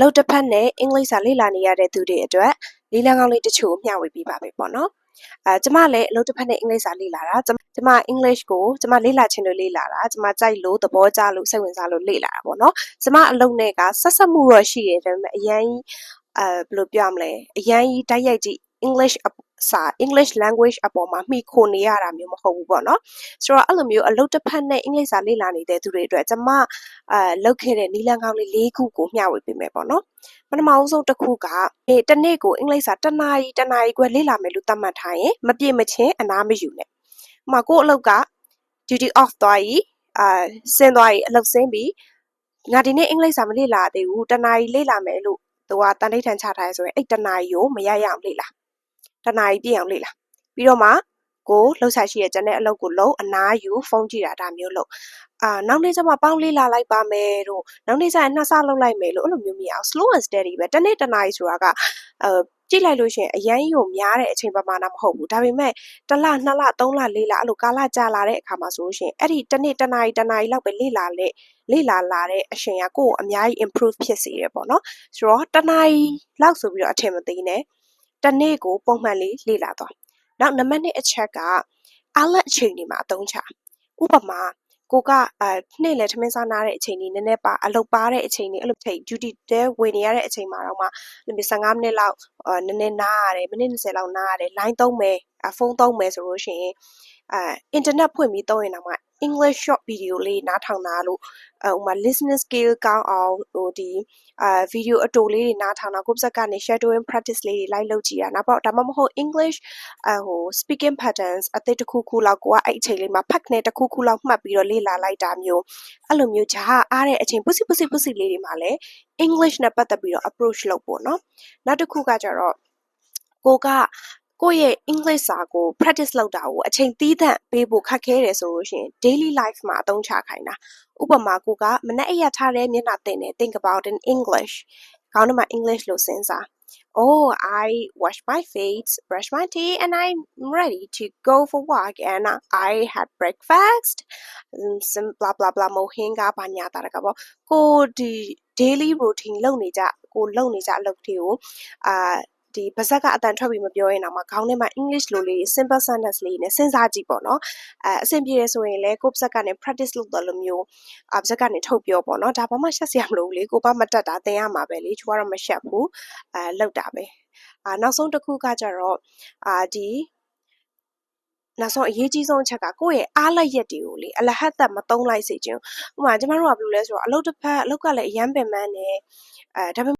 လောက်တစ်ဖက်နဲ့အင်္ဂလိပ်စာလေ့လာနေရတဲ့သူတွေအတွက်လေးလံကောင်းလေးတချို့မျှဝေပေးပါမယ်ပေါ့နော်ကျမလည်းအလုပ်တစ်ဖက်နဲ့အင်္ဂလိပ်စာလေ့လာတာကျမအင်္ဂလိပ်ကိုကျမလေ့လာခြင်းလို့လေ့လာတာကျမကြိုက်လို့သဘောကျလို့စိတ်ဝင်စားလို့လေ့လာတာပေါ့နော်ကျမအလုပ်နဲ့ကဆက်ဆက်မှုတော့ရှိတယ်ဒါပေမဲ့အရင်ဘယ်လိုပြောမလဲအရင်တိုက်ရိုက်ကြည့် English language အပေါ်မှာမှီခိုနေရတာမျိုးမဟုတ်ဘူးပေါ့နော်ဆိုတော့အဲ့လိုမျိုးအလုပ်တစ်ဖက်နဲ့အင်္ဂလိပ်စာလေ့လာနေတဲ့သူတွေအတွက်ကျမလုပ်ခဲ့တဲ့နည်းလမ်းကောင်းလေး၄ခုကိုမျှဝေပေးမယ်ပေါ့နော်ပထမဆုံးတစ်ခုကတနေ့ကိုအင်္ဂလိပ်စာတစ်နာရီခွဲလေ့လာမယ်လို့သတ်မှတ်ထားရင်မပြည့်မချင်းအနားမယူနဲ့ဥပမာကိုယ့်အလုပ်က duty off သွားရင်ဆင်းသွားရင်အလုပ်ဆင်းပြီးငါဒီနေ့အင်္ဂလိပ်စာမလေ့လာသေးဘူးတစ်နာရီလေ့လာမယ်လို့သူကတန်ထိတ်ထန်ချထားရဲဆိုရင်အဲ့တစ်နာရီကိုမရရအောင်လေ့လာတစ်နာရီပြည့်အောင်လေ့လာပြီးတော့မှကိုလှုပ်ရှားရှိရဲ့ကျန်တဲ့အလုပ်ကိုလုပ်အနားယူဖုန်းကြည့်တာဒါမျိုးလုပ်နောက်နေ့ကျမှပေါင်းလေ့လာလိုက်ပါမယ်တို့နောက်နေ့ကျရင်နှစ်ဆလုပ်လိုက်မယ်လို့အဲ့လိုမျိုးမရအောင် slow and steady ပဲတစ်နေ့တစ်နာရီဆိုတာကကြည့်လိုက်လို့ရှိရင်အရင်ကိုများတဲ့အချိန်ပမာဏမဟုတ်ဘူးဒါပေမဲ့တစ်လနှစ်လသုံးလလေးလအဲ့လိုကာလကြာလာတဲ့အခါမှာဆိုလို့ရှိရင်အဲ့ဒီတစ်နေ့တစ်နာရီလောက်ပဲလေ့လာလာတဲ့အချိန်ကကိုယ့်ကိုအများကြီး improve ဖြစ်စေတယ်ပေါ့နော်ဆိုတော့တစ်နာရီလောက်ဆိုပြီးတော့အထင်မသေးနဲ့တစ်နေ့ကိုပုံမှန်လေးလေ့လာသွားနောက်နံပါတ်2အချက်ကအားလက်အချိန်တွေမှာအသုံးချဥပမာကိုကနေ့လည်ထမင်းစားနားတဲ့အချိန်ကြီးနည်းနည်းပါအလုပ်ပါတဲ့အချိန်ကြီးအဲ့လိုချိန် duty တဲဝင်နေရတဲ့အချိန်မှာတော့မှ15မိနစ်လောက်နည်းနည်းနားရတယ်မိနစ်20လောက်နားရတယ် line သုံးမယ်ဖုန်းသုံးမယ်ဆိုလို့ရှိရင်internet ဖွင့်ပြီးသုံးရင်တော့မှ English short video လေးနားထောင်တာလို့ဥပမာ listening skill ကောင်းအောင်ဒီ video အတူလေးတွေနားထောင်တာကိုယ့်စက်ကနေ shadowing practice လေးတွေလိုက်လုပ်ကြည့်တာနောက်ဒါမှမဟုတ် English speaking patterns အသစ်တစ်ခုခုလောက်ကိုကအဲ့အချိန်လေးမှာဖတ်နေတစ်ခုခုလောက်မှတ်ပြီးတော့လေ့လာလိုက်တာမျိုးအဲ့လိုမျိုးဂျာအားတဲ့အချိန်ပုစီလေးတွေမှာလည်း English နဲ့ပတ်သက်ပြီးတော့ approach လုပ်ဖို့နော်နောက်တစ်ခုကကြတော့ကိုယ့်ရဲ့ English စာကို practice လုပ်တာကိုအချိန်သီးသန့်ပေးဖို့ခက်ခဲတယ်ဆိုလို့ရှိရင် daily life မှာအသုံးချခိုင်းတာဥပမာကိုကမနက်အိပ်ရထားတဲ့မျက်နှာသင်တယ် think about in English ခေါင်းထဲမှာ English လို့စဉ်းစား Oh I wash my face brush my teeth and I'm ready to go for work and I had breakfast some blah blah blah မဟင်းကဘာညာတာကပေါ့ကိုဒီ daily routine လုပ်နေကြအလုပ်တွေကိုဒီပါဇက်ကအတန်ထွက်ပြီးမပြောရင်တော့မှခေါင်းထဲမှာ English လိုလေး simple sentence လေးနဲ့စဉ်းစားကြည့်ပေါ့နော်အဆင်ပြေတယ်ဆိုရင်လည်းကိုယ့်ပါဇက်ကနေ practice လုပ်တယ်လို့မျိုးပါဇက်ကနေထုတ်ပြောပေါ့နော်ဒါဘာမှရှက်စရာမလိုဘူးလေကိုဘာမတက်တာသင်ရမှာပဲလေချိုးကတော့မရှက်ဘူးလောက်တာပဲနောက်ဆုံးတစ်ခုကကြတော့နောက်ဆုံးအရေးကြီးဆုံးအချက်ကကိုယ့်ရဲ့အားလက်ရက်တွေကိုလေအလဟတ်သက်မသုံးလိုက်စေချင်ဥပမာကျမတို့ကဘယ်လိုလဲဆိုတော့အလုပ်ကလည်းအရန်ပင်ပန်းနေဒါပေ